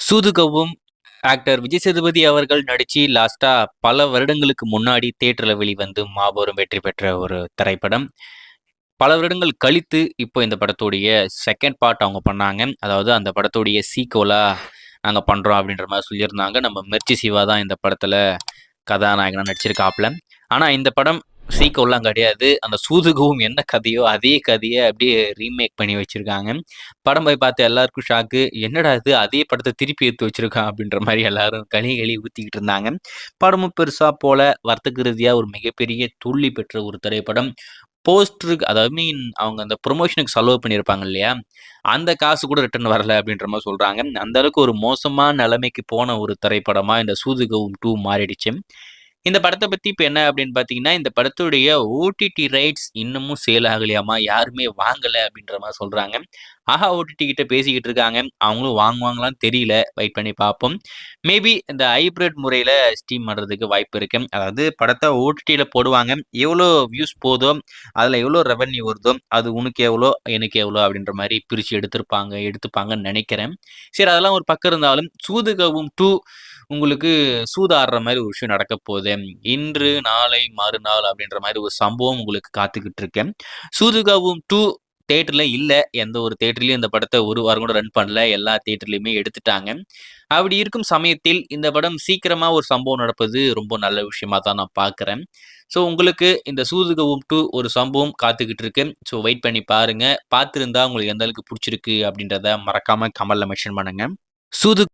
சூதுகவும் actor Vijay Sethupathi அவர்கள் நடிச்சு லாஸ்டா பல வருடங்களுக்கு முன்னாடி தியேட்டர்ல வெளிவந்து மாபெரும் வெற்றி பெற்ற ஒரு திரைப்படம். பல வருடங்கள் கழித்து இப்போ இந்த படத்துடைய செகண்ட் பார்ட் அவங்க பண்ணாங்க. அதாவது அந்த படத்துடைய சீக்வலா நாங்க பண்றோம் அப்படின்ற மாரி சொல்லியிருந்தாங்க. நம்ம மிர்ச்சி சிவா தான் இந்த படத்துல கதாநாயகனா நடிச்சிருக்காப்ல. ஆனா இந்த படம் சீக்வல்லாம் கிடையாது. அந்த சூதுகவும் என்ன கதையோ அதே கதைய அப்படியே ரீமேக் பண்ணி வச்சிருக்காங்க. படம் போய் பார்த்த எல்லாருக்கும் ஷாக்கு. என்னடா இது அதே படத்த திருப்பி எடுத்து வச்சிருக்கான் அப்படின்ற மாரி எல்லாரும் கழுவி ஊத்திக்கிட்டு இருந்தாங்க. படமும் பெருசா போல வர்த்தக ரீதியா ஒரு மிகப்பெரிய தோல்வி பெற்ற ஒரு திரைப்படம். போஸ்டருக்கு அதாவது அவங்க அந்த ப்ரமோஷனுக்கு செலவு பண்ணியிருப்பாங்க இல்லையா? அந்த காசு கூட ரிட்டர்ன் வரல அப்படின்ற மாரி சொல்றாங்க. அந்த அளவுக்கு ஒரு மோசமான நிலைமைக்கு போன ஒரு திரைப்படமா இந்த சூதுகவும் 2 மாறிடுச்சு. இந்த படத்த பத்தி இப்ப என்ன அப்படின்னு பார்த்தீங்கன்னா, இந்த படத்துடைய ஓடிடி ரைட்ஸ் இன்னமும் சேல் ஆகலையாமா. யாருமே வாங்கல அப்படின்ற மாரி சொல்றாங்க. ஆஹா ஓடிடி கிட்ட பேசிக்கிட்டு இருக்காங்க. அவங்களும் வாங்குவாங்களான்னு தெரியல. வெயிட் பண்ணி பார்ப்போம். மேபி இந்த ஹைபிரிட் முறையில ஸ்ட்ரீம் பண்றதுக்கு வாய்ப்பு இருக்கு. அதாவது படத்த ஓடிடில போடுவாங்க. எவ்வளோ வியூஸ் போதோ, அதுல எவ்வளோ ரெவென்யூ வருதோ, அது உனக்கு எவ்வளோ, எனக்கு எவ்வளோ அப்படின்ற மாரி பிரிச்சு எடுத்துப்பாங்கன்னு நெனைக்கிறேன். சரி அதெல்லாம் ஒரு பக்கம் இருந்தாலும், சூதுகவும் 2 உங்களுக்கு சூதாடுற மாரி ஒரு விஷயம் நடக்க போது. இன்று, நாளை, மறுநாள் அப்படின்ற மாரி ஒரு சம்பவம் உங்களுக்கு காத்துக்கிட்டு இருக்கு. சூதுகவும் 2 தியேட்டர்ல இல்ல. எந்த ஒரு தியேட்டர்லயும் இந்த படத்த 1 வாரம் கூட ரன் பண்ணல. எல்லா தியேட்டர்லயுமே எடுத்துட்டாங்க. அப்படி இருக்கும் சமயத்தில் இந்த படம் சீக்கிரமா ஒரு சம்பவம் நடப்பது ரொம்ப நல்ல விஷயமா தான் நான் பார்க்குறேன். ஸோ உங்களுக்கு இந்த சூதுகவும் 2 ஒரு சம்பவம் காத்துக்கிட்டு இருக்கு. ஸோ வெயிட் பண்ணி பாருங்க. பார்த்திருந்தா உங்களுக்கு எந்த அளவுக்கு புடிச்சிருக்கு அப்படின்றத மறக்காம கமெண்ட்ல மென்ஷன் பண்ணுங்க. சூது